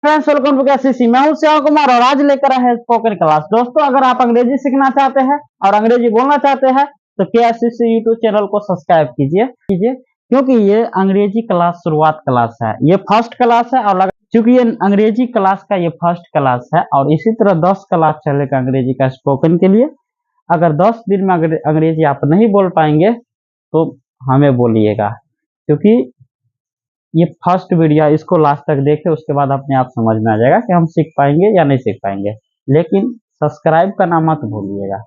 Friends welcome to कैसीसी। मैं हूं श्याम कुमार और आज लेकर आए हैं स्पोकन क्लास। दोस्तों अगर आप अंग्रेजी सीखना चाहते हैं और अंग्रेजी बोलना चाहते हैं तो केसीसी यूट्यूब चैनल को सब्सक्राइब कीजिए क्योंकि ये अंग्रेजी क्लास शुरुआत क्लास है, ये फर्स्ट क्लास है। और चूंकि ये अंग्रेजी क्लास का ये फर्स्ट क्लास है और इसी तरह 10 क्लास चलेगा अंग्रेजी का स्पोकन के लिए। अगर 10 दिन में अंग्रेजी आप नहीं बोल पाएंगे तो हमें बोलिएगा, क्योंकि ये फर्स्ट वीडियो है, इसको लास्ट तक देखें, उसके बाद अपने आप समझ में आ जाएगा कि हम सीख पाएंगे या नहीं सीख पाएंगे। लेकिन सब्सक्राइब करना मत भूलिएगा।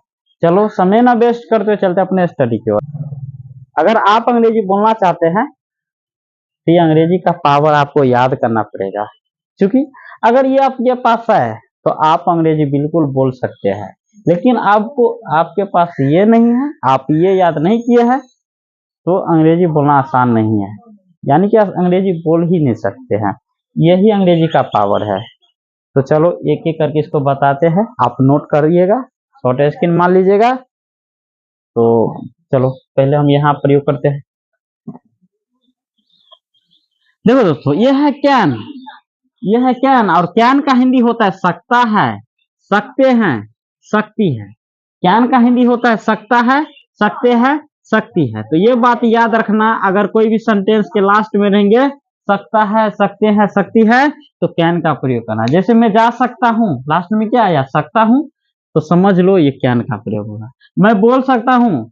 चलो समय ना वेस्ट करते हुए चलते अपने स्टडी की ओर। अगर आप अंग्रेजी बोलना चाहते हैं तो ये अंग्रेजी का पावर आपको याद करना पड़ेगा, क्योंकि अगर ये आपके पास है तो आप अंग्रेजी बिल्कुल बोल सकते हैं। लेकिन आपको आपके पास ये नहीं है, आप ये याद नहीं किए हैं, तो अंग्रेजी बोलना आसान नहीं है। यानी कि आप अंग्रेजी बोल ही नहीं सकते हैं। यही अंग्रेजी का पावर है। तो चलो एक एक करके इसको बताते हैं, आप नोट करिएगा, शॉर्ट स्क्रीन मान लीजिएगा। तो चलो पहले हम यहाँ प्रयोग करते हैं। देखो दोस्तों, ये है कैन, ये है कैन और कैन का हिंदी होता है सकता है, सकते हैं, सकती है। कैन का हिंदी होता है सकता है, सकते हैं, सकती है। तो ये बात याद रखना, अगर कोई भी सेंटेंस के लास्ट में रहेंगे सकता है, सकते हैं, सकती है, तो कैन का प्रयोग करना। जैसे मैं जा सकता हूँ, लास्ट में क्या आया, सकता हूँ, तो समझ लो ये कैन का प्रयोग होगा। मैं बोल सकता हूँ,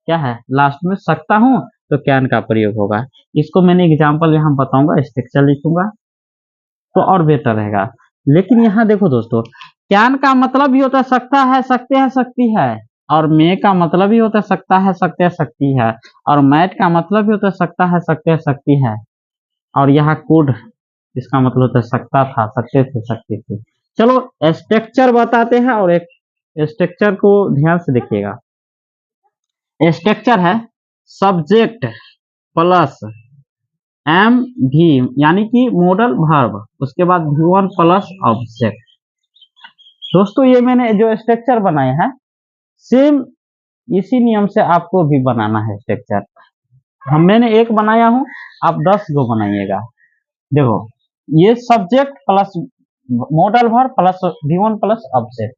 क्या है, लास्ट में सकता हूँ, तो कैन का प्रयोग होगा। इसको मैंने एग्जाम्पल यहाँ बताऊंगा, स्ट्रक्चर लिखूंगा तो और बेटर रहेगा। लेकिन यहाँ देखो दोस्तों, कैन का मतलब भी होता है सकता है, सकते हैं, सकती है। और मे का मतलब भी होता है सकता है, सकते हैं, सकती है। और मैट का मतलब भी होता है सकता है, सकते हैं, सकती है। और यहाँ कुड, इसका मतलब होता है सकता था, सकते थे, सकती थी। चलो स्ट्रक्चर बताते हैं और एक स्ट्रक्चर को ध्यान से देखिएगा। स्ट्रक्चर है सब्जेक्ट प्लस एम भी, यानी कि मॉडल वर्ब, उसके बाद V1 प्लस ऑब्जेक्ट। दोस्तों ये मैंने जो स्ट्रक्चर बनाया है, सेम इसी नियम से आपको भी बनाना है स्ट्रक्चर। मैंने एक बनाया हूं, आप 10 गो बनाइएगा। देखो, ये subject plus modal verb plus V1 plus object.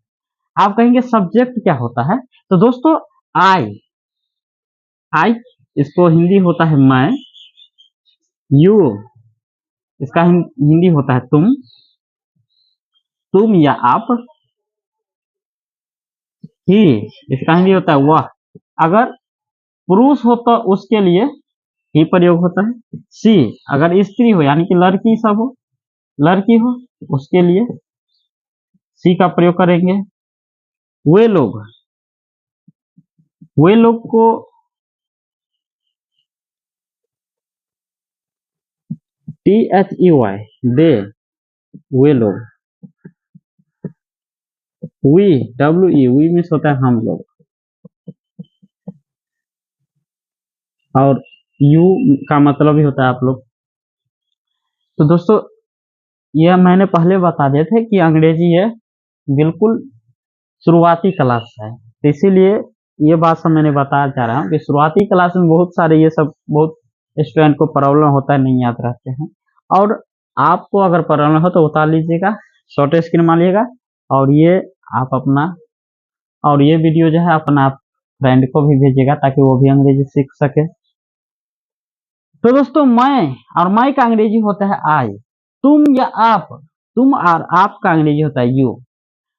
आप कहेंगे सब्जेक्ट क्या होता है, तो दोस्तों आई, आई इसको हिंदी होता है मैं, यू इसका हिंदी होता है तुम या आप, ही इसका हिंदी होता है वह। अगर पुरुष हो तो उसके लिए ही प्रयोग होता है। सी अगर स्त्री हो, यानी कि लड़की सब हो, लड़की हो, उसके लिए सी का प्रयोग करेंगे। वे लोग, वे लोग को THEY, दे, वे लोग। वी WE, वी मीन्स होता है हम लोग। और यू का मतलब ही होता है आप लोग। तो दोस्तों यह मैंने पहले बता दिए थे कि अंग्रेजी ये बिल्कुल शुरुआती क्लास है, तो इसीलिए ये बात सब मैंने बताया जा रहा हूँ कि शुरुआती क्लास में बहुत सारे ये सब बहुत स्टूडेंट को प्रॉब्लम होता है, नहीं याद रहते हैं। और आपको अगर प्रॉब्लम हो तो उतार लीजिएगा, शॉर्ट स्क्रीन मारिएगा और ये आप अपना, और ये वीडियो जो है अपना फ्रेंड को भी भेजिएगा ताकि वो भी अंग्रेजी सीख सके। तो दोस्तों मैं और मैं का अंग्रेजी होता है आई। तुम या आप, तुम और आप का अंग्रेजी होता है यू।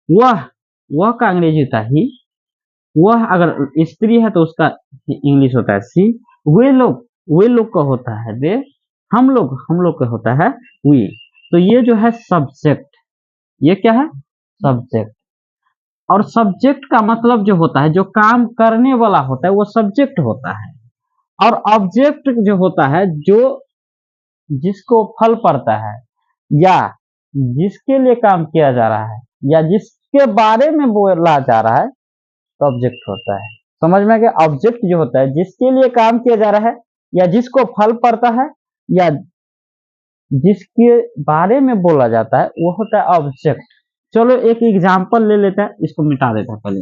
वह का अंग्रेजी होता है ही। वह अगर स्त्री है तो उसका इंग्लिश होता है सी। वे लोग का होता है दे। हम लोग का होता है वी। तो ये जो है सब्जेक्ट, ये क्या है, सब्जेक्ट। और सब्जेक्ट का मतलब जो होता है, जो काम करने वाला होता है, वो सब्जेक्ट होता है। और ऑब्जेक्ट जो होता है, जो जिसको फल पड़ता है या जिसके लिए काम किया जा रहा है या जिसके बारे में बोला जा रहा है, तो ऑब्जेक्ट होता है। समझ में आ गया? ऑब्जेक्ट जो होता है जिसके लिए काम किया जा रहा है या जिसको फल पड़ता है या जिसके बारे में बोला जाता है, वो होता है ऑब्जेक्ट। चलो एक एग्जांपल ले लेते हैं, इसको मिटा देते हैं पहले।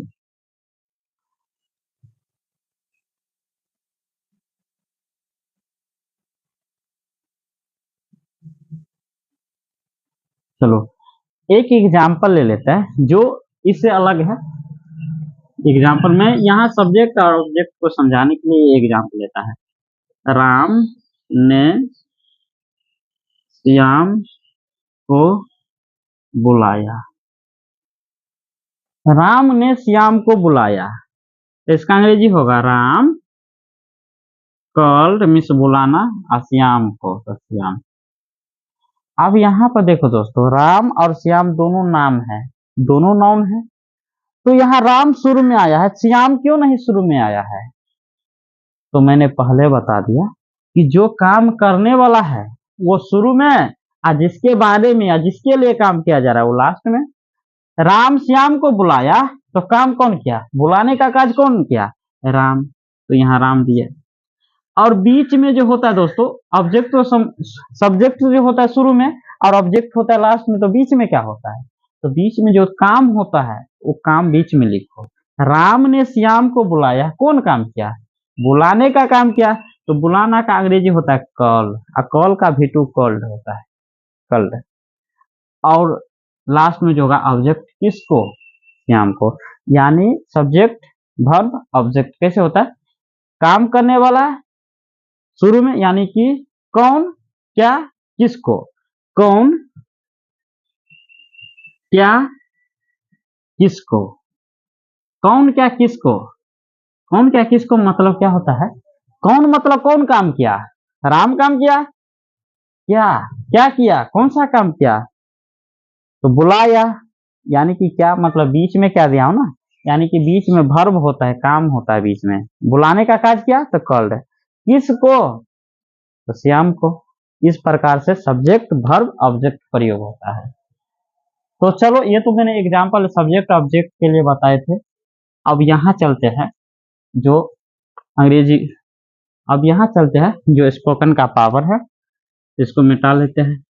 चलो एक एग्जाम्पल ले लेते हैं जो इससे अलग है। एग्जाम्पल में यहाँ सब्जेक्ट और ऑब्जेक्ट को समझाने के लिए एग्जाम्पल लेता है। राम ने श्याम को बुलाया। राम ने श्याम को बुलाया, तो इसका अंग्रेजी होगा राम कॉल्ड मीन्स बुलाना, और श्याम को तो श्याम। अब यहाँ पर देखो दोस्तों, राम और श्याम दोनों नाम है, दोनों नाउन है, तो यहाँ राम शुरू में आया है, श्याम क्यों नहीं शुरू में आया है? तो मैंने पहले बता दिया कि जो काम करने वाला है वो शुरू में, और जिसके बारे में या जिसके लिए काम किया जा रहा है वो लास्ट में। राम श्याम को बुलाया, तो काम कौन किया? बुलाने का काज कौन किया? राम, तो यहाँ राम दिया। और बीच में जो होता है दोस्तों ऑब्जेक्ट, तो सब्जेक्ट जो होता है शुरू में और ऑब्जेक्ट होता है लास्ट में, तो बीच में क्या होता है? तो बीच में जो काम होता है वो काम बीच में लिखो। राम ने श्याम को बुलाया, कौन काम किया? बुलाने का काम किया, तो बुलाना का अंग्रेजी होता है कॉल, और कॉल का भी टू कॉल्ड होता है, कॉल्ड। और लास्ट में जो होगा ऑब्जेक्ट, किसको? श्याम को। यानी सब्जेक्ट वर्ब ऑब्जेक्ट कैसे होता है? काम करने वाला शुरू में, यानी कि कौन, क्या, किसको। कौन, क्या, किसको। कौन, क्या, किसको। कौन, क्या, किसको मतलब क्या होता है? कौन मतलब कौन काम किया? राम काम किया। क्या, क्या किया? कौन सा काम किया? तो बुलाया। यानी कि क्या मतलब बीच में क्या दिया हो ना, यानी कि बीच में वर्ब होता है, काम होता है बीच में। बुलाने का काज किया तो कॉल्ड। किसको? तो श्याम को। इस प्रकार से सब्जेक्ट वर्ब ऑब्जेक्ट प्रयोग होता है। तो चलो ये तो मैंने एग्जांपल सब्जेक्ट ऑब्जेक्ट के लिए बताए थे। अब यहाँ चलते हैं जो अंग्रेजी, अब यहाँ चलते हैं जो स्पोकन का पावर है, इसको मिटा लेते हैं।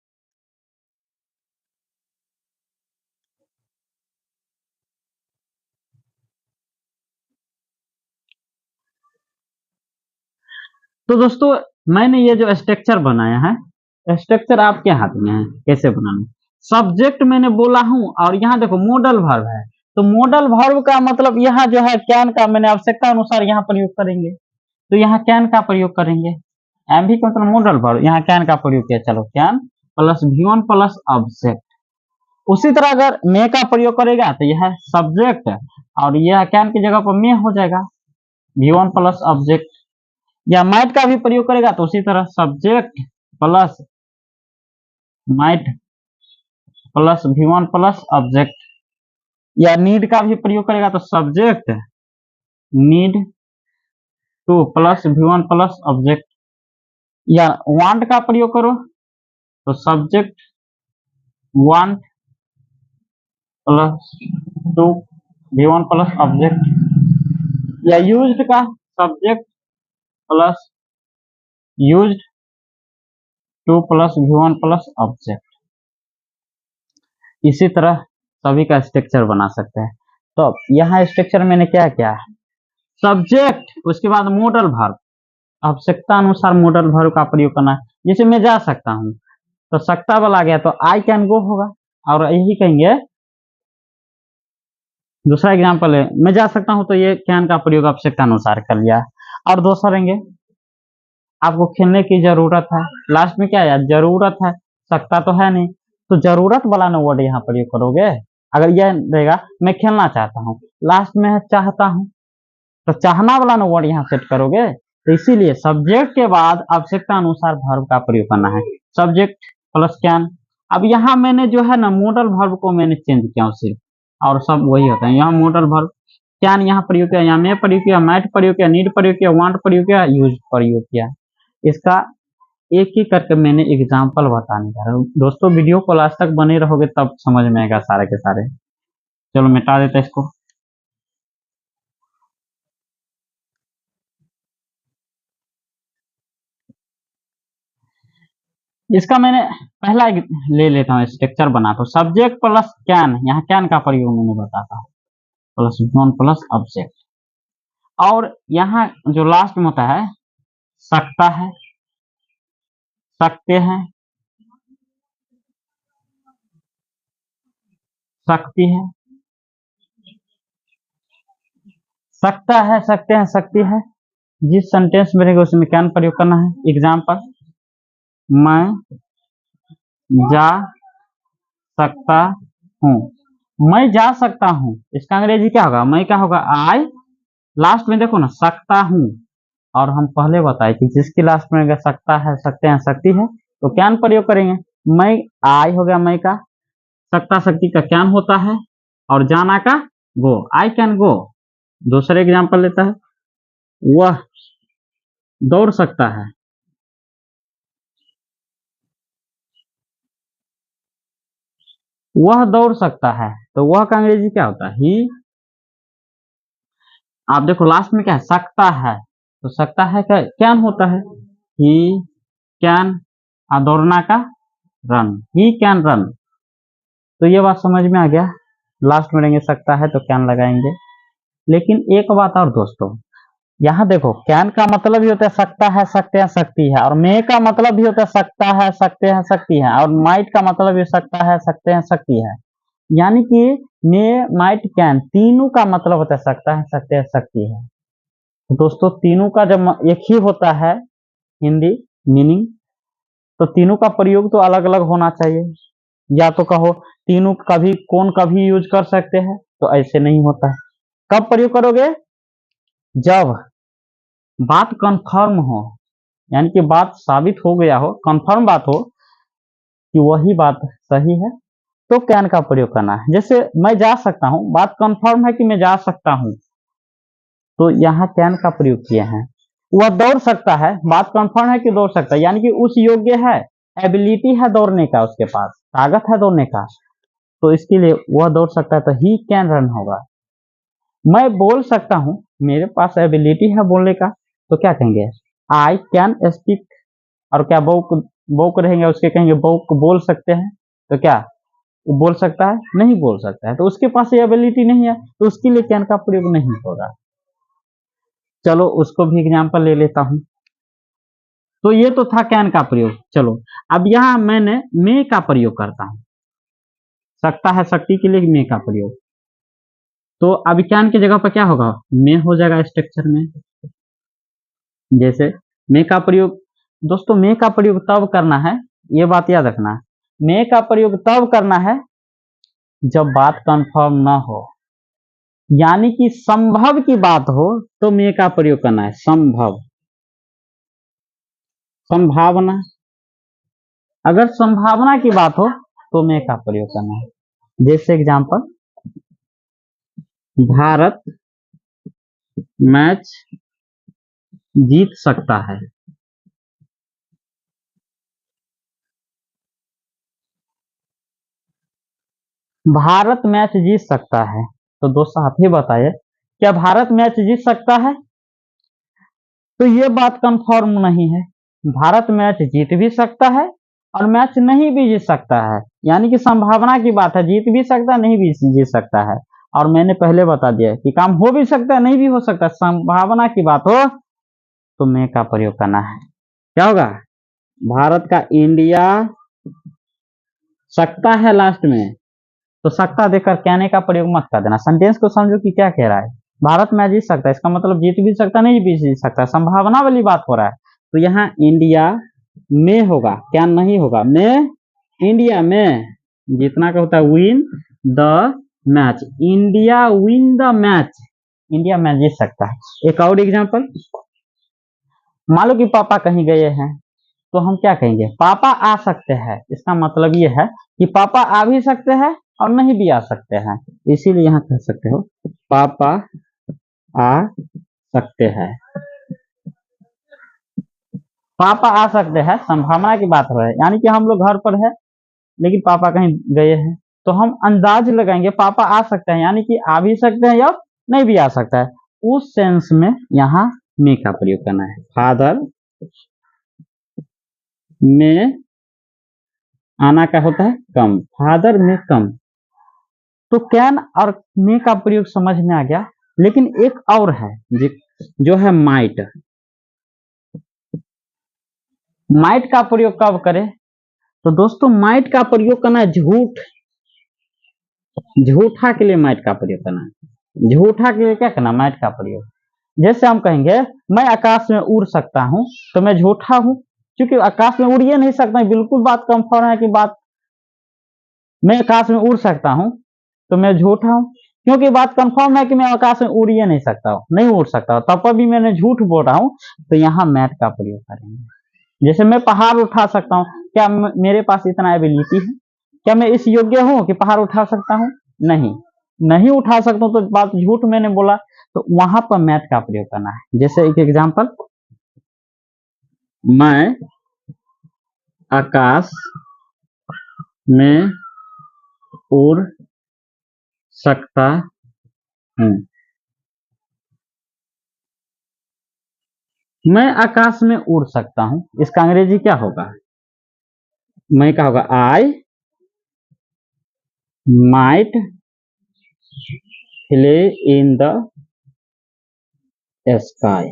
तो दोस्तों मैंने ये जो स्ट्रक्चर बनाया है, स्ट्रक्चर आपके हाथ में है कैसे बनाना। सब्जेक्ट मैंने बोला हूं, और यहाँ देखो मॉडल वर्ब है, तो मॉडल वर्ब का मतलब यहाँ जो है कैन का मैंने आवश्यकता अनुसार यहाँ प्रयोग करेंगे, तो यहाँ कैन का प्रयोग करेंगे। एम भी मतलब मॉडल वर्ब, यहाँ कैन का प्रयोग किया, चलो can plus V1 plus object. उसी तरह अगर मे का प्रयोग करेगा तो यह सब्जेक्ट, और यह कैन की जगह पर मे हो जाएगा, V1 प्लस ऑब्जेक्ट। या माइट का भी प्रयोग करेगा तो उसी तरह subject plus might plus V1 plus object. या नीड का भी प्रयोग करेगा तो subject need to plus V1 plus object. या वांट का प्रयोग करो तो subject want plus two V1 plus object. या यूज्ड का subject plus used to plus V1 plus object. इसी तरह सभी का स्ट्रक्चर बना सकते हैं। तो यहाँ स्ट्रक्चर मैंने क्या किया है, सब्जेक्ट उसके बाद मॉडल वर्ब, आवश्यकता अनुसार मॉडल वर्ब का प्रयोग करना है। जैसे मैं जा सकता हूँ तो सकता वाला आ गया तो आई कैन गो होगा, और यही कहेंगे दूसरा एग्जाम्पल है मैं जा सकता हूँ, तो ये कैन का प्रयोग आवश्यकता अनुसार कर लिया। और दूसरा रहेंगे आपको खेलने की जरूरत है, लास्ट में क्या है, जरूरत है, सकता तो है नहीं, तो जरूरत वाला ना वर्ड यहाँ प्रयोग करोगे। अगर यह रहेगा मैं खेलना चाहता हूँ, लास्ट में है चाहता हूँ, तो चाहना वाला ना वर्ड यहाँ सेट करोगे। तो इसीलिए सब्जेक्ट के बाद आवश्यकता अनुसार वर्ब का प्रयोग करना है, सब्जेक्ट प्लस कैन। अब यहाँ मैंने जो है ना मॉडल वर्ब को मैंने चेंज किया सिर्फ, और सब वही होता है। यहाँ मॉडल वर्ब कैन यहाँ प्रयोग किया, यहाँ में प्रयोग किया, माइट प्रयोग किया, नीड प्रयोग किया, वांट प्रयोग किया, यूज प्रयोग किया। इसका एक ही करके मैंने एग्जाम्पल बताने जा रहा हूँ दोस्तों। वीडियो को लास्ट तक बने रहोगे तब समझ में आएगा सारे के सारे। चलो मिटा देते इसको। इसका मैंने पहला ले लेता हूँ स्ट्रक्चर बना, तो सब्जेक्ट प्लस कैन, यहाँ कैन का प्रयोग मैंने बताता हूँ, प्लस V1 प्लस ऑब्जेक्ट। और यहाँ जो लास्ट में होता है सकता है, सकते हैं, सकती है, सकता है, सकते हैं, सकती है। जिस सेंटेंस में रहेगा उसमें कैन प्रयोग करना है। एग्जाम्पल, मैं जा सकता हूँ, मैं जा सकता हूँ, इसका अंग्रेजी क्या होगा? मैं क्या होगा? आई। लास्ट में देखो ना, सकता हूँ, और हम पहले बताए कि जिसकी लास्ट में रहेगा सकता है, सकते हैं, सकती है, तो कैन प्रयोग करेंगे। मैं, आई हो गया मैं का, सकता सकती का कैन होता है, और जाना का गो, आई कैन गो। दूसरे एग्जाम्पल लेता है, वह दौड़ सकता है, वह दौड़ सकता है, तो वह का अंग्रेजी क्या होता है? ही। आप देखो लास्ट में क्या है? सकता है, तो सकता है का कैन होता है, ही कैन। दौड़ना का रन, ही कैन रन। तो ये बात समझ में आ गया। लास्ट में रहेंगे सकता है तो कैन लगाएंगे। लेकिन एक बात और दोस्तों, यहाँ देखो, कैन का मतलब भी होता है सकता है, सकते हैं, सकती है, और मे का मतलब भी होता है सकता है, सकते हैं, सकती है, और माइट का मतलब भी सकता है, सकते हैं, सकती है। यानी कि मे, माइट, कैन, तीनों का मतलब होता है सकता है, सकते हैं, सकती है। तो दोस्तों तीनों का जब एक ही होता है हिंदी मीनिंग, तो तीनों का प्रयोग तो अलग अलग होना चाहिए। या तो कहो तीनों कभी कौन कभी यूज कर सकते हैं, तो ऐसे नहीं होता है। कब प्रयोग करोगे? जब बात कंफर्म हो, यानी कि बात साबित हो गया हो, कंफर्म बात हो कि वही बात सही है, तो कैन का प्रयोग करना है। जैसे मैं जा सकता हूं, बात कंफर्म है कि मैं जा सकता हूं, तो यहाँ कैन का प्रयोग किए हैं। वह दौड़ सकता है, बात कंफर्म है कि दौड़ सकता है, यानी कि उस योग्य है, एबिलिटी है दौड़ने का, उसके पास ताकत है दौड़ने का, तो इसके लिए वह दौड़ सकता है, तो ही कैन रन होगा। मैं बोल सकता हूँ, मेरे पास एबिलिटी है बोलने का, तो क्या कहेंगे? I can speak. और क्या बोक, बोक रहेंगे उसके, कहेंगे बोक बोल सकते हैं, तो क्या वो बोल सकता है? नहीं बोल सकता है, तो उसके पास ये एबिलिटी नहीं है, तो उसके लिए कैन का प्रयोग नहीं होगा। चलो उसको भी एग्जाम्पल ले लेता हूं। तो ये तो था कैन का प्रयोग। चलो अब यहां मैंने मे का प्रयोग करता हूं, सकता है, शक्ति के लिए मे का प्रयोग। तो अब कैन की जगह पर क्या होगा? मे हो जाएगा स्ट्रक्चर में। जैसे मे का प्रयोग, दोस्तों मे का प्रयोग तब करना है, ये बात याद रखना, मे का प्रयोग तब करना है जब बात कंफर्म ना हो, यानी कि संभव की बात हो, तो मे का प्रयोग करना है। संभव, संभावना, अगर संभावना की बात हो तो मे का प्रयोग करना है। जैसे एग्जांपल, भारत मैच जीत सकता है, भारत मैच जीत सकता है। तो दोस्तों आप ही बताइए, क्या भारत मैच जीत सकता है? तो ये बात कंफर्म नहीं है। भारत मैच जीत भी सकता है और मैच नहीं भी जीत सकता है, यानी कि संभावना की बात है, जीत भी सकता है, नहीं भी जीत सकता है। और मैंने पहले बता दिया कि काम हो भी सकता है, नहीं भी हो सकता, संभावना की बात हो तो मे का प्रयोग करना है। क्या होगा? भारत का इंडिया सकता है लास्ट में, तो सकता देकर कहने का प्रयोग मत कर देना। सेंटेंस को समझो कि क्या कह रहा है। भारत मैच जीत सकता है, इसका मतलब जीत भी सकता, नहीं भी जीत सकता, संभावना वाली बात हो रहा है। तो यहाँ इंडिया में होगा, क्या नहीं होगा? में, इंडिया में जीतना का होता है win the match, India win the match, India match जीत सकता है। एक और एग्जांपल, मान लो कि पापा कहीं गए हैं, तो हम क्या कहेंगे? पापा आ सकते हैं। इसका मतलब ये है कि पापा आ भी सकते हैं और नहीं भी आ सकते हैं, इसीलिए यहाँ कह सकते हो पापा आ सकते हैं। पापा आ सकते हैं संभावना की बात हो रही है, यानी कि हम लोग घर पर है लेकिन पापा कहीं गए हैं, तो हम अंदाज लगाएंगे पापा आ सकते हैं, यानी कि आ भी सकते हैं या नहीं भी आ सकता है। उस सेंस में यहाँ मे का प्रयोग करना है। फादर में आना का होता है कम, फादर में कम। तो कैन और मे का प्रयोग समझ में आ गया। लेकिन एक और है जो है माइट। माइट का प्रयोग कब करें? तो दोस्तों माइट का प्रयोग करना है झूठ, झूठा के लिए मैट का प्रयोग करना है। झूठा के लिए क्या करना, मैट का प्रयोग। जैसे हम कहेंगे मैं आकाश में उड़ सकता हूं, तो मैं झूठा हूं, क्योंकि आकाश में उड़ ही नहीं सकता। बिल्कुल बात कंफर्म है कि बात मैं आकाश में उड़ सकता हूं, तो मैं झूठा हूं, क्योंकि बात कंफर्म है कि मैं आकाश में उड़ ही नहीं सकता हूं, नहीं उड़ सकता हूं, तब पर भी मैंने झूठ बोल रहा हूं, तो यहाँ मैट का प्रयोग करेंगे। जैसे मैं पहाड़ उठा सकता हूँ, क्या मेरे पास इतना एबिलिटी है? क्या मैं इस योग्य हूँ कि पहाड़ उठा सकता हूँ? नहीं, नहीं उठा सकता हूँ, तो बात झूठ मैंने बोला, तो वहां पर मैथ का प्रयोग करना है। जैसे एक एग्जांपल, मैं आकाश में उड़ सकता हूँ। मैं आकाश में उड़ सकता हूँ, इसका अंग्रेजी क्या होगा? मैं क्या होगा? I might Phule in the sky.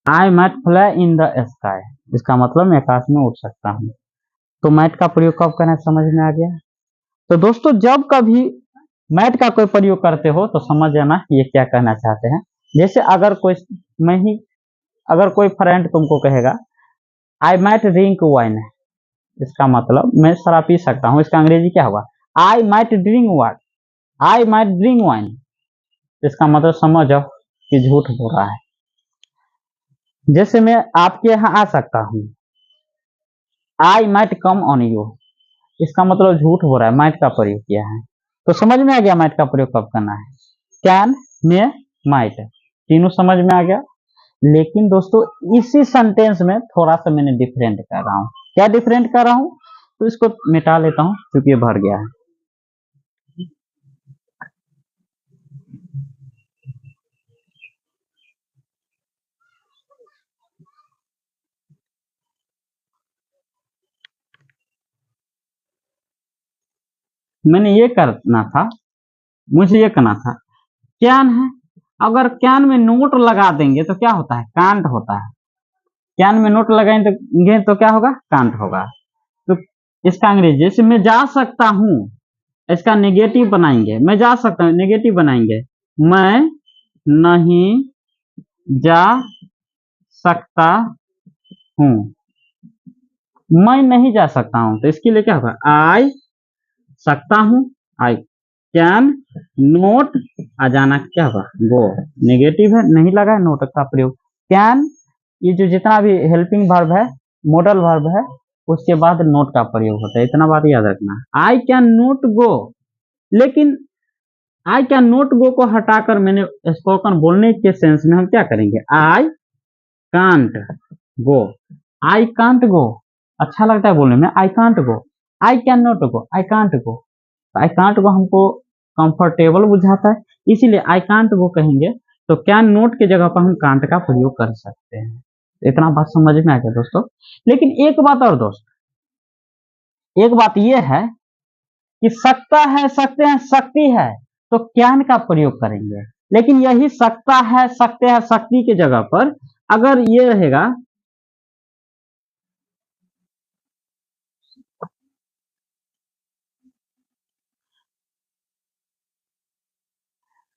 I might fly in the sky, इसका मतलब मैं आकाश में उड़ सकता हूँ। तो मैट का प्रयोग कब करना है, समझ में आ गया? तो दोस्तों जब कभी मैट का कोई प्रयोग करते हो तो समझ जाना ये क्या कहना चाहते हैं। जैसे अगर कोई मैं ही अगर कोई फ्रेंड तुमको कहेगा आई माइट ड्रिंक वाइन, इसका मतलब मैं शराब पी सकता हूँ, इसका अंग्रेजी क्या होगा? I might drink what, I might drink wine, इसका मतलब समझ जाओ कि झूठ बोल रहा है। जैसे मैं आपके यहाँ आ सकता हूँ, I might come on you, इसका मतलब झूठ हो रहा है, माइट का प्रयोग किया है। तो समझ में आ गया माइट का प्रयोग कब करना है? कैन, मे, माइट, तीनों समझ में आ गया। लेकिन दोस्तों इसी सेंटेंस में थोड़ा सा मैंने डिफरेंट कर रहा हूँ। क्या डिफरेंट कर रहा हूँ? तो इसको मिटा लेता हूँ क्योंकि ये भर गया है। मैंने ये करना था, मुझे ये करना था, कैन है, अगर कैन में नोट लगा देंगे तो क्या होता है? कांट होता है। कैन में नोट लगाएंगे तो क्या होगा? कांट होगा। तो इसका अंग्रेजी, जैसे मैं जा सकता हूँ, इसका नेगेटिव बनाएंगे, मैं जा सकता हूँ, नेगेटिव बनाएंगे, मैं नहीं जा सकता हूँ, मैं नहीं जा सकता हूँ, तो इसके लिए क्या होगा? आई सकता हूँ, आई कैन नोट, आ जाना क्या होगा? गो, नेगेटिव है, नहीं लगा है नोट का प्रयोग। कैन, ये जो जितना भी हेल्पिंग वर्ब है, मॉडल वर्ब है, उसके बाद नोट का प्रयोग होता है, इतना बात याद रखना। आई कैन नोट गो, लेकिन आई कैन नोट गो को हटाकर मैंने स्पोकन बोलने के सेंस में हम क्या करेंगे? I can't go, I can't go, अच्छा लगता है बोलने में, I can't go, I can not go, I can't go. I can't go हमको कंफर्टेबल बुझाता है, इसीलिए आई कांट गो कहेंगे, तो कैन नोट की जगह पर हम कांट का प्रयोग कर सकते हैं। इतना बात समझ में आ गया दोस्तों। लेकिन एक बात और दोस्त, एक बात यह है कि सकता है, सकते हैं, शक्ति है, तो कैन का प्रयोग करेंगे। लेकिन यही सकता है, सकते हैं, शक्ति की जगह पर अगर ये रहेगा,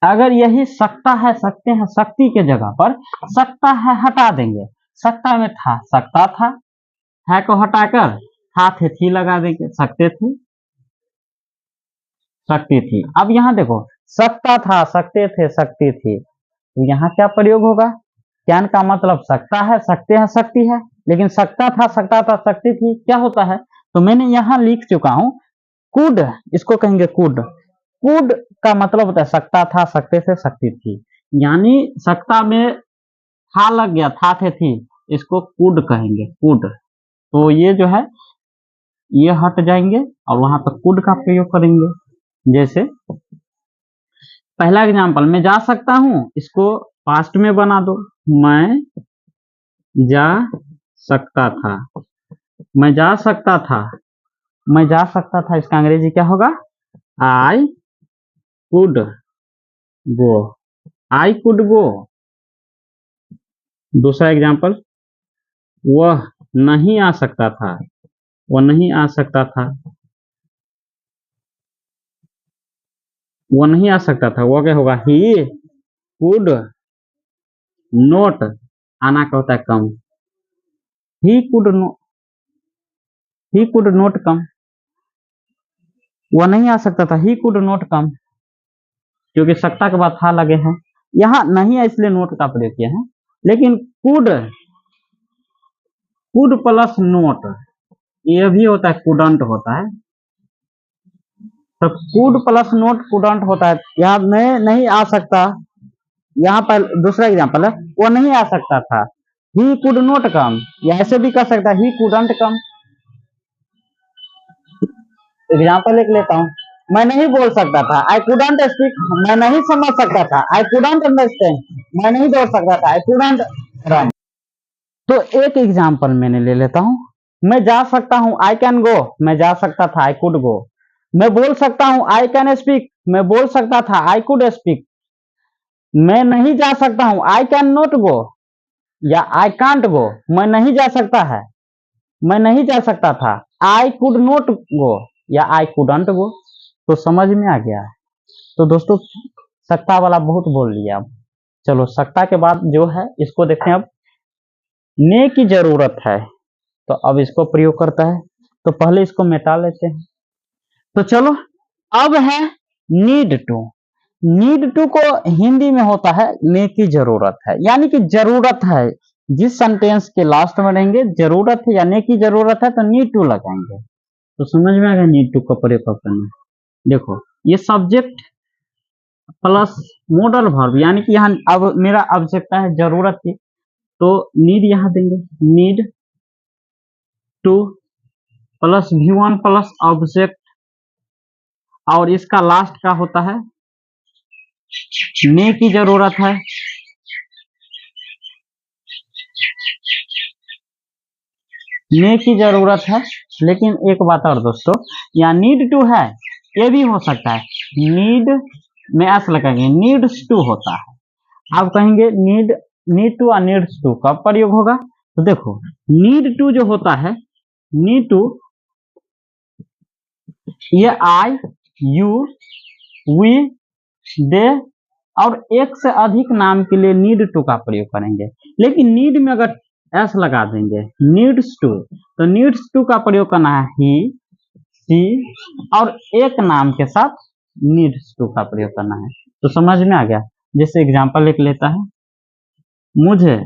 अगर यही सकता है, सकते हैं, शक्ति के जगह पर सकता है हटा देंगे, सकता में था, सकता था, है को हटाकर था थे थी लगा देंगे, सकते थे, शक्ति थी। अब यहाँ देखो, सकता था, सकते थे, शक्ति थी, तो यहाँ क्या प्रयोग होगा? कैन का मतलब सकता है, सकते हैं, शक्ति है, लेकिन सकता था, शक्ति थी, क्या होता है? तो मैंने यहाँ लिख चुका हूं, कुड, इसको कहेंगे कुड। कुड का मतलब होता है सकता था, सकते थे, शक्ति थी, यानी सकता में था लग गया, था थे थी, इसको कुड कहेंगे, कुड। तो ये जो है ये हट जाएंगे और वहां पर कुड का प्रयोग करेंगे। जैसे पहला एग्जांपल, मैं जा सकता हूं, इसको पास्ट में बना दो, मैं जा सकता था, मैं जा सकता था, मैं जा सकता था, इसका अंग्रेजी क्या होगा? I could go, I could go. दूसरा एग्जांपल, वह नहीं आ सकता था, वह नहीं आ सकता था, वो नहीं आ सकता था, वो क्या होगा, ही कुड नोट, आना का होता है come, he could no, he could not come, वो नहीं आ सकता था, ही कुड नोट कम, क्योंकि सकता के बाद था लगे हैं, यहाँ नहीं है इसलिए नोट का प्रयोग किया है। लेकिन कुड, कुड प्लस नोट, ये भी होता है, कुडंट होता है, तो कुड प्लस नोट कुडंट होता है, यहाँ मैं नहीं आ सकता, यहाँ पर दूसरा एग्जांपल है, वो नहीं आ सकता था, ही कुड नोट कम, या ऐसे भी कर सकता है, ही कुडंट कम। एग्जांपल लिख लेता हूँ, मैं नहीं बोल सकता था, आई कुडंट स्पीक, मैं नहीं समझ सकता था, आई कुडंट अंडरस्टैंड, मैं नहीं दौड़ सकता था, आई कुडंट रन। तो एक एग्जांपल मैंने ले लेता हूँ, मैं जा सकता हूँ, आई कैन गो, मैं जा सकता था, आई कुड गो, मैं बोल सकता हूँ, आई कैन स्पीक, मैं बोल सकता था, आई कुड स्पीक, मैं नहीं जा सकता हूँ, आई कैन नॉट गो, या आई कांट गो, मैं नहीं जा सकता है, मैं नहीं जा सकता था, आई कुड नॉट गो, या आई कुडंट गो। तो समझ में आ गया। तो दोस्तों सकता वाला बहुत बोल लिया, अब चलो सकता के बाद जो है इसको देखते हैं। अब ने की जरूरत है, तो अब इसको प्रयोग करता है, तो पहले इसको मिटा लेते हैं। तो चलो अब है नीड टू, नीड टू को हिंदी में होता है ने की जरूरत है, यानी कि जरूरत है, जिस सेंटेंस के लास्ट में रहेंगे जरूरत है या ने की जरूरत है तो नीड टू लगाएंगे। तो समझ में आ गया नीड टू का प्रयोग कब करना है। देखो ये सब्जेक्ट प्लस मोडल वर्ब, यानी कि यहाँ अब मेरा आवश्यकता है जरूरत की, तो नीड यहाँ देंगे, need to plus V1 plus object, और इसका लास्ट का होता है ने की जरूरत है, ने की जरूरत है। लेकिन एक बात और दोस्तों, यहाँ नीड टू है, ये भी हो सकता है नीड में एस लगाएंगे, नीड्स टू होता है। आप कहेंगे नीड, नीड टू और नीड्स टू कब प्रयोग होगा, तो देखो नीड टू जो होता है, नीड टू ये आई यू वी दे और एक से अधिक नाम के लिए नीड टू का प्रयोग करेंगे। लेकिन नीड में अगर एस लगा देंगे, नीड्स टू, तो नीड्स टू का प्रयोग करना है ही सी और एक नाम के साथ नीड्स टू का प्रयोग करना है। तो समझ में आ गया। जैसे एग्जांपल लिख लेता है, मुझे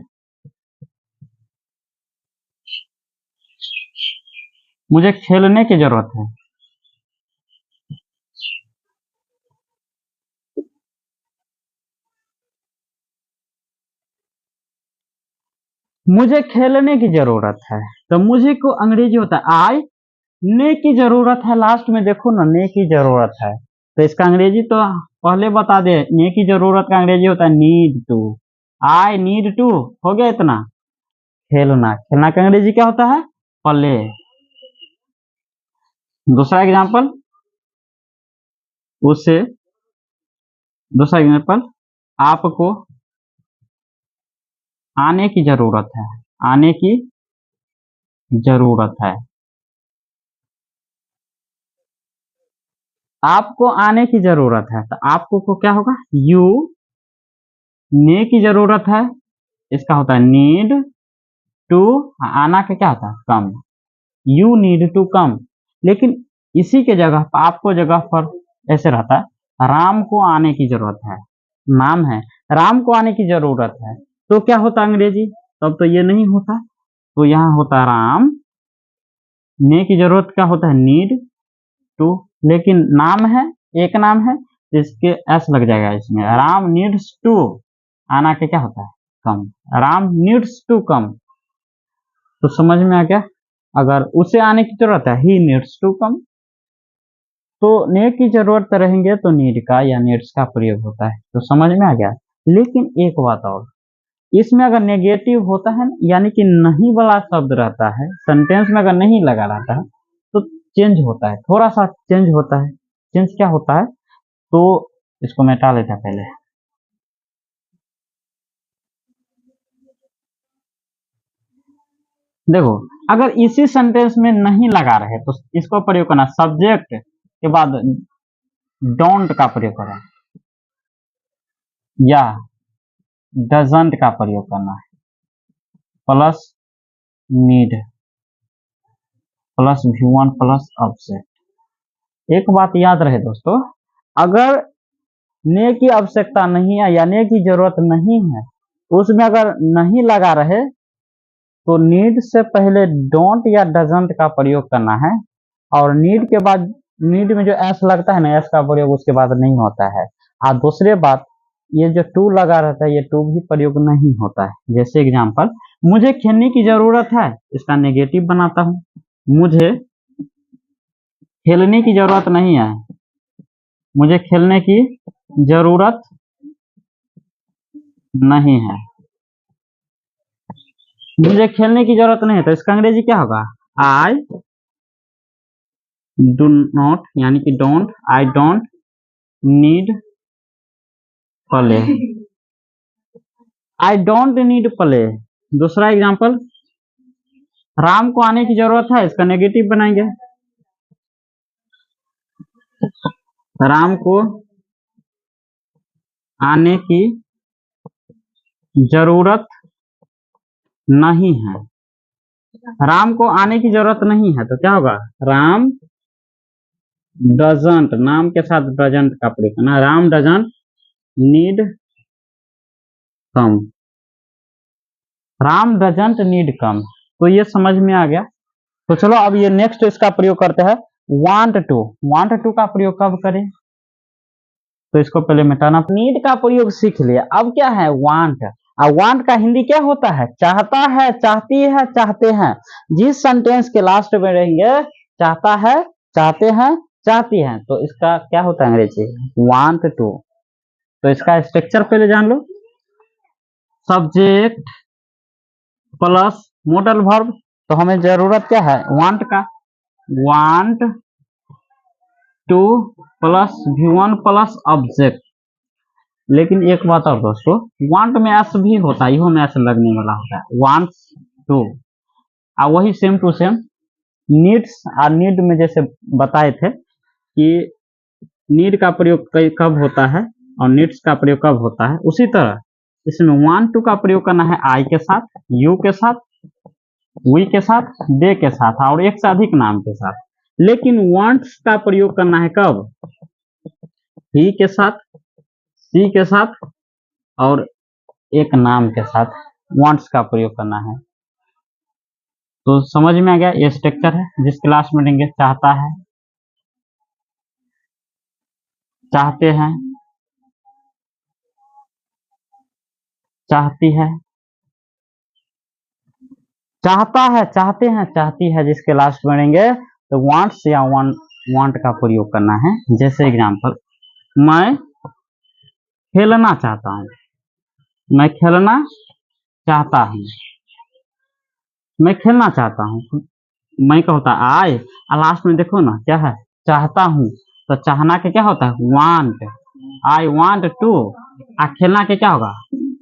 मुझे खेलने की जरूरत है, मुझे खेलने की जरूरत है, तो मुझे को अंग्रेजी होता है आई, ने की जरूरत है, लास्ट में देखो ना ने की जरूरत है, तो इसका अंग्रेजी तो पहले बता दे, ने की जरूरत का अंग्रेजी होता है need to, I need to, हो गया इतना। खेलना, खेलना का अंग्रेजी क्या होता है, प्ले। दूसरा एग्जांपल, उससे दूसरा एग्जांपल, आपको आने की जरूरत है, आने की जरूरत है, आपको आने की जरूरत है, तो आपको को क्या होगा, यू, ने की जरूरत है, इसका होता है नीड टू, आना का क्या होता है, कम, यू नीड टू कम। लेकिन इसी के जगह पर, आपको जगह पर ऐसे रहता है, राम को आने की जरूरत है, नाम है, राम को आने की जरूरत है, तो क्या होता अंग्रेजी, तब तो ये नहीं होता, तो यहाँ होता राम, ने की जरूरत क्या होता है, नीड टू, लेकिन नाम है, एक नाम है, इसके एस लग जाएगा इसमें, राम नीड्स टू, आना के क्या होता है, कम, राम नीड्स टू कम। तो समझ में आ गया। अगर उसे आने की जरूरत है, ही नीड्स टू कम, तो ने की जरूरत रहेंगे तो नीड का या नीड्स का प्रयोग होता है। तो समझ में आ गया। लेकिन एक बात और, इसमें अगर नेगेटिव होता है, यानी कि नहीं वाला शब्द रहता है, सेंटेंस में अगर नहीं लगा रहता है, तो चेंज होता है, थोड़ा सा चेंज होता है। चेंज क्या होता है, तो इसको मिटा लेते हैं पहले। देखो अगर इसी सेंटेंस में नहीं लगा रहे तो इसको प्रयोग करना, सब्जेक्ट के बाद डोंट का प्रयोग करें या डजंट का प्रयोग करना है, plus need plus V1 plus object. एक बात याद रहे दोस्तों, अगर ने की आवश्यकता नहीं है या ने की जरूरत नहीं है, उसमें अगर नहीं लगा रहे तो नीड से पहले डोंट या डजंट का प्रयोग करना है, और नीड के बाद नीड में जो एस लगता है ना, एस का प्रयोग उसके बाद नहीं होता है। और दूसरी बात, ये जो टू लगा रहता है, ये टू भी प्रयोग नहीं होता है। जैसे एग्जांपल, मुझे खेलने की जरूरत है, इसका नेगेटिव बनाता हूं, मुझे खेलने की जरूरत नहीं है, मुझे खेलने की जरूरत नहीं है, मुझे खेलने की जरूरत नहीं है, तो इसका अंग्रेजी क्या होगा? आई डू नॉट, यानी कि don't, I don't need play, I don't need play. दूसरा एग्जांपल, राम को आने की जरूरत है, इसका नेगेटिव बनाएंगे, राम को आने की जरूरत नहीं है, राम को आने की जरूरत नहीं है, तो क्या होगा? राम डजंट, नाम के साथ डजंट का प्रयोग करना, Ram doesn't need come, Ram doesn't need come. तो ये समझ में आ गया। तो चलो अब ये नेक्स्ट इसका प्रयोग करते हैं, वांट टू। वांट टू का प्रयोग कब करें? तो इसको पहले मिटाना। नीड का प्रयोग सीख लिया, अब क्या है? वांट। और वांट का हिंदी क्या होता है? चाहता है, चाहती है, चाहते हैं। जिस सेंटेंस के लास्ट में रहेंगे चाहता है, चाहते हैं, चाहती हैं, तो इसका क्या होता है अंग्रेजी? Want to. तो इसका स्ट्रक्चर पहले जान लो, सब्जेक्ट प्लस मोडल वर्ब। तो हमें जरूरत क्या है? वांट का, want to plus V1 plus object. लेकिन एक बात और दोस्तों, वांट में एस भी होता है, इहो में एस लगने वाला होता है, वांट्स टू। और वही सेम टू सेम नीड्स और नीड में जैसे बताए थे कि नीड का प्रयोग कब होता है और नीड्स का प्रयोग कब होता है, उसी तरह इसमें वांट टू का प्रयोग करना है आई के साथ, यू के साथ, वी के साथ, दे के साथ और एक से अधिक नाम के साथ। लेकिन वांट्स का प्रयोग करना है कब? ही के साथ, सी के साथ और एक नाम के साथ वांट्स का प्रयोग करना है। तो समझ में आ गया, ये स्ट्रक्चर है जिस क्लास में देंगे। चाहता है, चाहते हैं, चाहती है, चाहता है, चाहते हैं, चाहती है, जिसके लास्ट में रहेंगे तो वांट्स या वांट का प्रयोग करना है। जैसे एग्जांपल, मैं खेलना चाहता हूं, मैं खेलना चाहता हूं, मैं खेलना चाहता हूं, मैं क्या होता है? आई, और लास्ट में देखो ना क्या है? चाहता हूं। तो चाहना के क्या होता है? Want, I want to. आ खेलना के क्या होगा?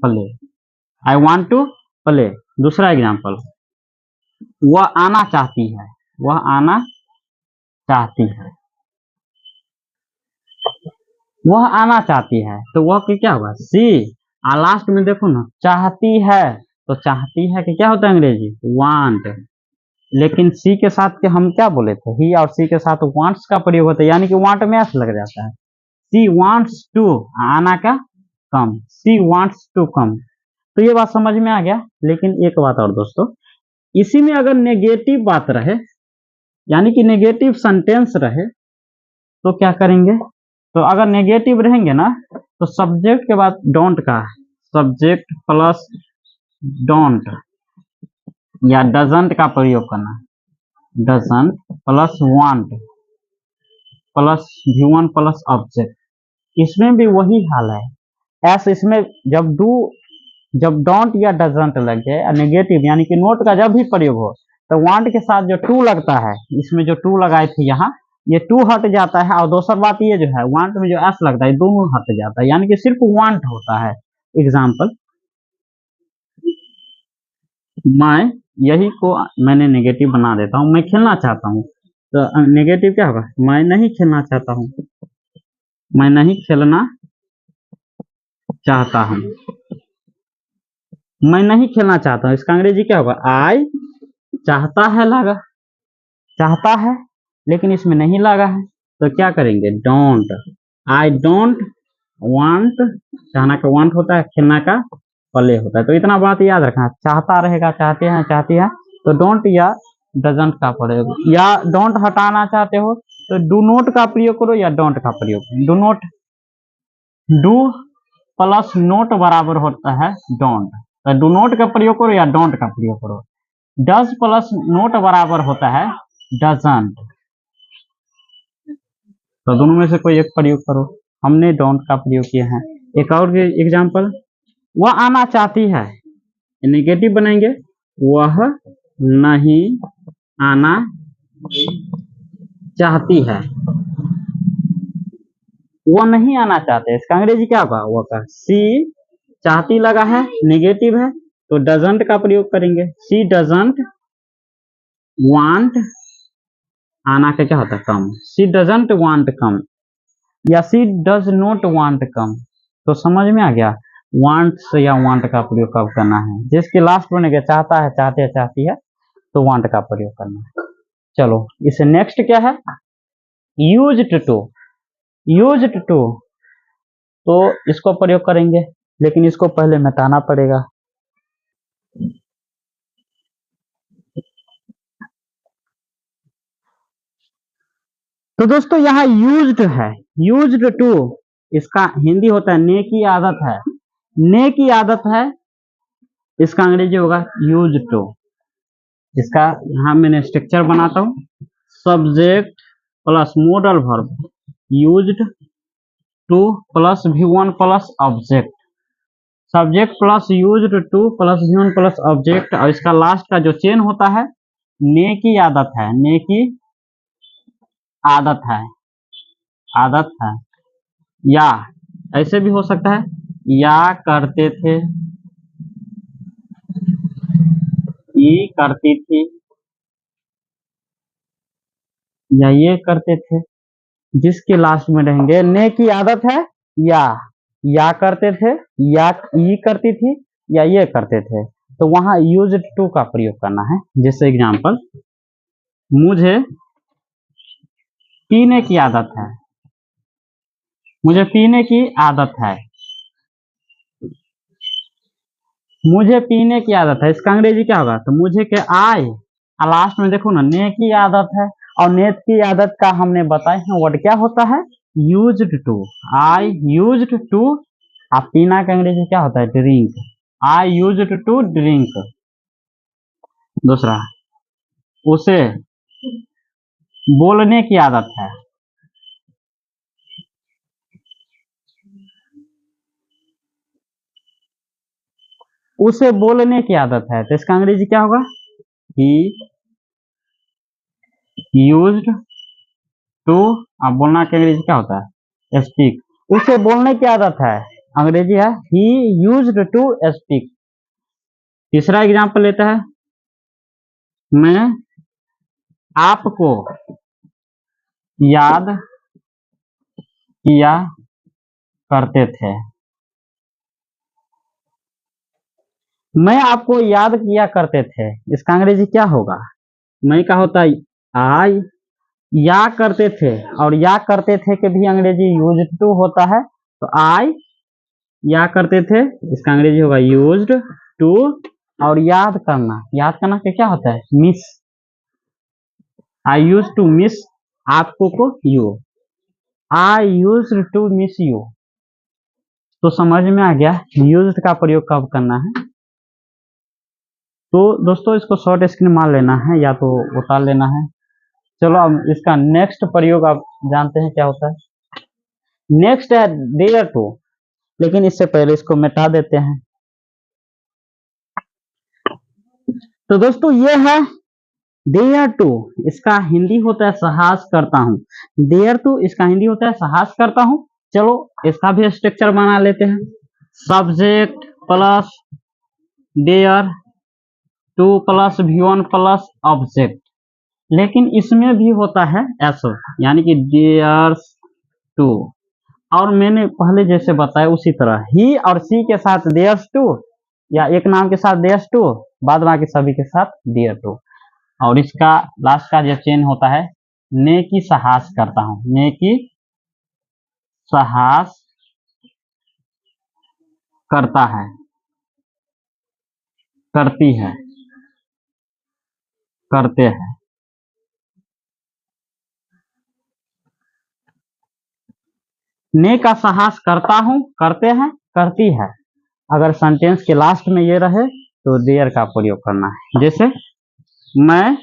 Play, I want to play. दूसरा एग्जांपल, वह आना चाहती है, वह आना चाहती है, वह आना चाहती है, तो वह के क्या होगा? सी। आ लास्ट में देखो ना, चाहती है, तो चाहती है कि क्या होता है अंग्रेजी? वांट। लेकिन सी के साथ के हम क्या बोले थे? ही, और सी के साथ वांट्स का प्रयोग होता है, यानी कि वांट में एस लग जाता है। सी वांट्स टू, आना का कम, सी वांट्स टू कम। तो ये बात समझ में आ गया। लेकिन एक बात और दोस्तों, इसी में अगर नेगेटिव बात रहे, यानी कि नेगेटिव सेंटेंस रहे, तो क्या करेंगे? तो अगर नेगेटिव रहेंगे ना, तो सब्जेक्ट के बाद डोंट का, सब्जेक्ट प्लस डोंट या डजंट का प्रयोग करना, doesn't plus want plus V1 plus object. इसमें भी वही हाल है। एस इसमें जब डोंट या डजंट लग जाए, नेगेटिव यानी कि नोट का जब भी प्रयोग हो, तो वांट के साथ जो टू लगता है, इसमें जो टू लगाए थे यहाँ, ये टू हट जाता है। और दूसरी बात ये जो है, वांट में जो एस लगता है, दोनों हट जाता है, यानी कि सिर्फ वांट होता है। एग्जाम्पल, मैं, यही को मैंने नेगेटिव बना देता हूँ, मैं खेलना चाहता हूँ, तो नेगेटिव क्या होगा? मैं नहीं खेलना चाहता हूँ, मैं नहीं खेलना चाहता हूँ। मैं नहीं खेलना चाहता हूँ, इसका अंग्रेजी क्या होगा? आई चाहता है लगा, चाहता है लेकिन इसमें नहीं लगा है, तो क्या करेंगे? डोंट। आई डोंट वांट, चाहना का वांट होता है, खेलना का प्ले होता है। तो इतना बात याद रखना, चाहता रहेगा, चाहते हैं, चाहती है, तो डोंट या डजंट का प्रयोग, या डोंट हटाना चाहते हो तो डू नोट का प्रयोग करो या डोंट का प्रयोग करो। Do not, do plus note बराबर होता है डोंट, तो डू नोट का प्रयोग करो या डोंट का प्रयोग करो। डज प्लस नोट बराबर होता है डजंट, तो दोनों में से कोई एक प्रयोग करो। हमने डोंट का प्रयोग किया है। एक और एग्जांपल, वह आना चाहती है, नेगेटिव बनाएंगे, वह नहीं आना चाहती है, वो नहीं आना चाहते, इसका अंग्रेजी क्या होगा? वो का सी चाहती लगा है, नेगेटिव है, तो डजंट का प्रयोग करेंगे। सी डजंट वांट, आना का क्या होता है? कम। सी डजंट वांट कम, या सी डज नॉट वांट कम, तो समझ में आ गया वांट्स या वांट का प्रयोग कब करना है। जिसके लास्ट बनेगा चाहता है, चाहते है, चाहती है, तो वांट का प्रयोग करना है। चलो इसे नेक्स्ट क्या है? Used to. यूज्ड टू, तो इसको प्रयोग करेंगे, लेकिन इसको पहले मिटाना पड़ेगा। तो दोस्तों यहाँ यूज्ड है, यूज्ड टू, इसका हिंदी होता है ने की आदत है, ने की आदत है, इसका अंग्रेजी होगा यूज टू। इसका यहाँ मैंने स्ट्रक्चर बनाता हूँ, subject plus modal verb, used to plus V1 plus object, subject plus used to plus V1 plus object, और इसका लास्ट का जो चेन होता है, ने की आदत है, ने की आदत है, आदत है, या ऐसे भी हो सकता है, या करते थे, ये करती थी, या ये करते थे, जिसके लास्ट में रहेंगे ने की आदत है, या करते थे, या ये करती थी, या ये करते थे, तो वहां यूज्ड टू का प्रयोग करना है। जैसे एग्जांपल, मुझे पीने की आदत है, मुझे पीने की आदत है, मुझे पीने की आदत है, इसका अंग्रेजी क्या होगा? तो मुझे के आई, लास्ट में देखो ना, ने की आदत है, और ने की आदत का हमने बताए हैं वर्ड क्या होता है? Used to. I used to, आप पीना का अंग्रेजी क्या होता है? Drink. I used to drink. दूसरा, उसे बोलने की आदत है, उसे बोलने की आदत है, तो इसका अंग्रेजी क्या होगा? ही यूज्ड टू, आप बोलना का अंग्रेजी क्या होता है? स्पीक। उसे बोलने की आदत है, अंग्रेजी है ही यूज्ड टू स्पीक। तीसरा एग्जांपल लेता है, मैं आपको याद किया करते थे, मैं आपको याद किया करते थे, इसका अंग्रेजी क्या होगा? मैं का होता है आई, या करते थे, और या करते थे के भी अंग्रेजी यूज्ड टू होता है, तो आई या करते थे, इसका अंग्रेजी होगा यूज्ड टू। और याद करना के क्या होता है? Miss. I use to miss आपको को you, I use to miss you. तो समझ में आ गया यूज्ड का प्रयोग कब करना है। तो दोस्तों इसको शॉर्ट स्क्रीन मान लेना है या तो उतार लेना है। चलो अब इसका नेक्स्ट प्रयोग आप जानते हैं क्या होता है। नेक्स्ट है डेयर टू, लेकिन इससे पहले इसको मिटा देते हैं। तो दोस्तों ये है डेयर टू, इसका हिंदी होता है साहस करता हूँ। डेयर टू इसका हिंदी होता है साहस करता हूँ। चलो इसका भी स्ट्रक्चर बना लेते हैं, subject plus dare to plus V1 plus object, लेकिन इसमें भी होता है ऐसा, यानी कि डेयर्स टू, और मैंने पहले जैसे बताया उसी तरह ही और सी के साथ देयर्स टू, या एक नाम के साथ देयर्स टू, बाद बाकी सभी के साथ देयर टू। और इसका लास्ट का जो चेन होता है, ने की साहस करता हूं, ने की साहस करता है, करती है, करते हैं। ने का साहस करता हूं, करते हैं, करती है। अगर सेंटेंस के लास्ट में ये रहे तो देयर का प्रयोग करना है। जैसे मैं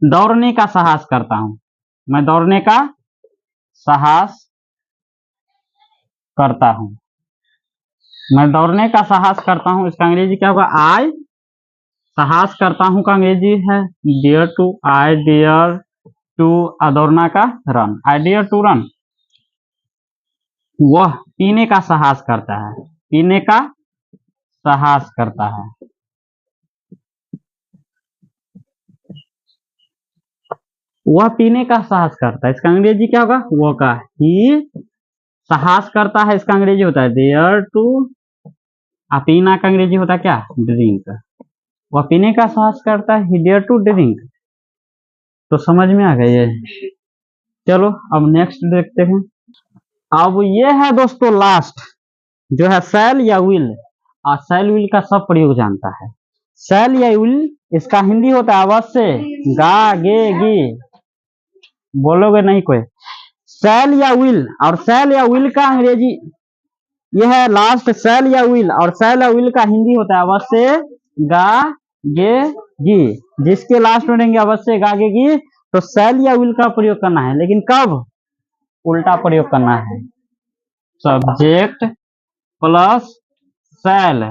दौड़ने का साहस करता हूं, मैं दौड़ने का साहस करता हूं, मैं दौड़ने का साहस करता हूं। इसका अंग्रेजी क्या होगा? आई साहस करता हूं का अंग्रेजी है dare to, I dare to. दौड़ना का run, I dare to run. वह पीने का साहस करता है, पीने का साहस करता है। वह पीने का साहस करता है, इसका अंग्रेजी क्या होगा? वो का ही साहस करता है, इसका अंग्रेजी होता है डेयर टू। पीना का अंग्रेजी होता है क्या? ड्रिंक। वह पीने का साहस करता है, ही डेयर टू ड्रिंक। तो समझ में आ गई है। चलो अब नेक्स्ट देखते हैं। अब ये है दोस्तों लास्ट, जो है शैल या विल। और शैल विल का सब प्रयोग जानता है। शैल या विल, इसका हिंदी होता है अवश्य, गा गे गी। बोलोगे नहीं कोई? शैल या विल, और शैल या विल का अंग्रेजी यह है लास्ट, शैल या विल। और शैल या विल का हिंदी होता है अवश्य, गा गे गी। जिसके लास्ट में रहेंगे अवश्य, गा गे गी, तो शैल या विल का प्रयोग करना है। लेकिन कब? उल्टा प्रयोग करना है। सब्जेक्ट प्लस शैल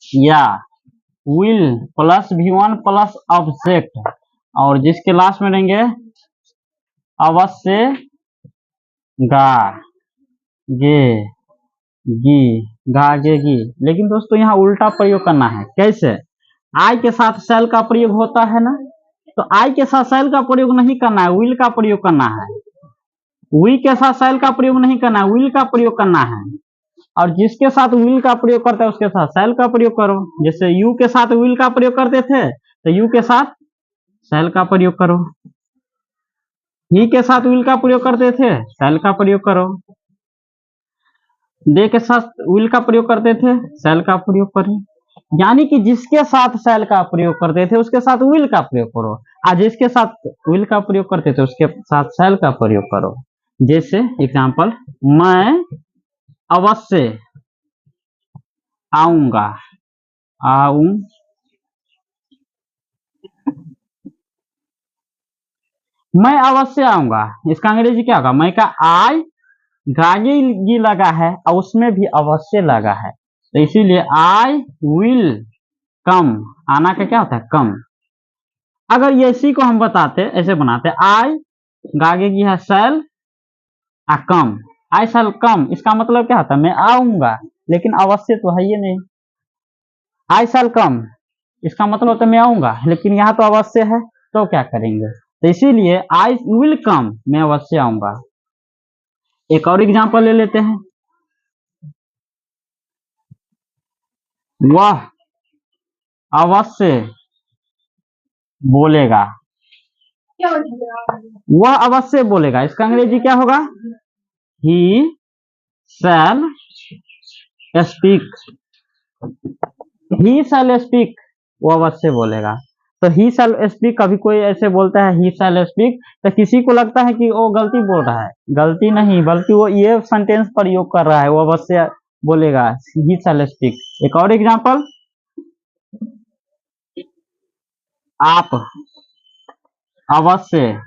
या will plus V1 plus object, और जिसके लास्ट में रहेंगे अवश्य, गा गे गी, गा गे गी। लेकिन दोस्तों यहाँ उल्टा प्रयोग करना है। कैसे? आई के साथ शैल का प्रयोग होता है ना, तो आई के साथ शैल का प्रयोग नहीं करना है, विल का प्रयोग करना है। वी के साथ शैल का प्रयोग नहीं करना है, विल का प्रयोग करना है। और जिसके साथ विल का प्रयोग करता है उसके साथ शैल का प्रयोग करो। जैसे यू के साथ विल का प्रयोग करते थे, तो यू के साथ शैल का प्रयोग करो। ही के साथ विल का प्रयोग करते थे, शैल का प्रयोग करो। दे के साथ विल का प्रयोग करते थे, शैल का प्रयोग करो। यानी कि जिसके साथ शैल का प्रयोग करते थे उसके साथ विल का प्रयोग करो, और जिसके साथ विल का प्रयोग करते थे उसके साथ शैल का प्रयोग करो। जैसे एग्जांपल, मैं अवश्य आऊंगा, आऊं, मैं अवश्य आऊंगा। इसका अंग्रेजी क्या होगा? मैं का आई गागी लगा है और उसमें भी अवश्य लगा है, तो इसीलिए आई विल कम। आना का क्या होता है? कम। अगर ये इसी को हम बताते, ऐसे बनाते, आई गागेगी है शैल आ कम, आई शैल कम। इसका मतलब क्या होता है? मैं आऊंगा, लेकिन अवश्य तो है ये नहीं। आई शैल कम, इसका मतलब होता है मैं आऊंगा, लेकिन यहाँ तो अवश्य है, तो क्या करेंगे? तो इसीलिए आई विल कम, मैं अवश्य आऊंगा। एक और एग्जांपल ले लेते हैं। वह अवश्य बोलेगा, वह अवश्य बोलेगा। इसका अंग्रेजी क्या होगा? ही शैल स्पीक, ही शैल स्पीक, वो अवश्य बोलेगा। तो ही शैल स्पीक, कभी कोई ऐसे बोलता है ही शैल स्पीक, तो किसी को लगता है कि वो गलती बोल रहा है। गलती नहीं, बल्कि वो ये सेंटेंस प्रयोग कर रहा है, वो अवश्य बोलेगा, ही शैल स्पीक। एक और एग्जांपल, आप अवश्य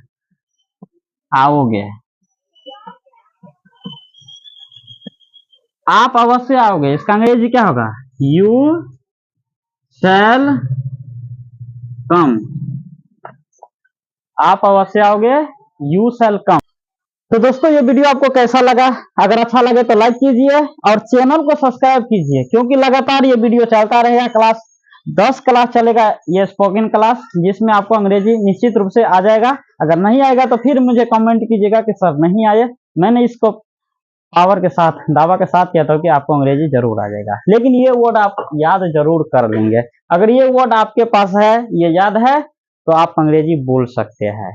आओगे, आप अवश्य आओगे। इसका अंग्रेजी क्या होगा? यू शैल कम, आप अवश्य आओगे, यू शैल कम। तो दोस्तों ये वीडियो आपको कैसा लगा? अगर अच्छा लगे तो लाइक कीजिए और चैनल को सब्सक्राइब कीजिए, क्योंकि लगातार ये वीडियो चलता रहेगा। क्लास 10 क्लास चलेगा, ये स्पोकन क्लास, जिसमें आपको अंग्रेजी निश्चित रूप से आ जाएगा। अगर नहीं आएगा तो फिर मुझे कमेंट कीजिएगा कि सर नहीं आए, मैंने इसको पावर के साथ, दावा के साथ कहता हूँ कि आपको अंग्रेजी जरूर आ जाएगा, लेकिन ये वर्ड आप याद जरूर कर लेंगे। अगर ये वर्ड आपके पास है, ये याद है, तो आप अंग्रेजी बोल सकते हैं।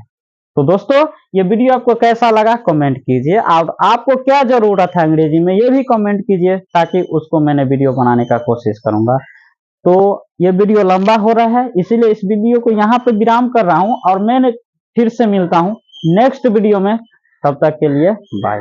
तो दोस्तों, ये वीडियो आपको कैसा लगा कमेंट कीजिए, और आपको क्या जरूरत है अंग्रेजी में ये भी कमेंट कीजिए, ताकि उसको मैंने वीडियो बनाने का कोशिश करूंगा। तो ये वीडियो लंबा हो रहा है, इसीलिए इस वीडियो को यहाँ पे विराम कर रहा हूँ, और मैं फिर से मिलता हूँ नेक्स्ट वीडियो में। तब तक के लिए बाय।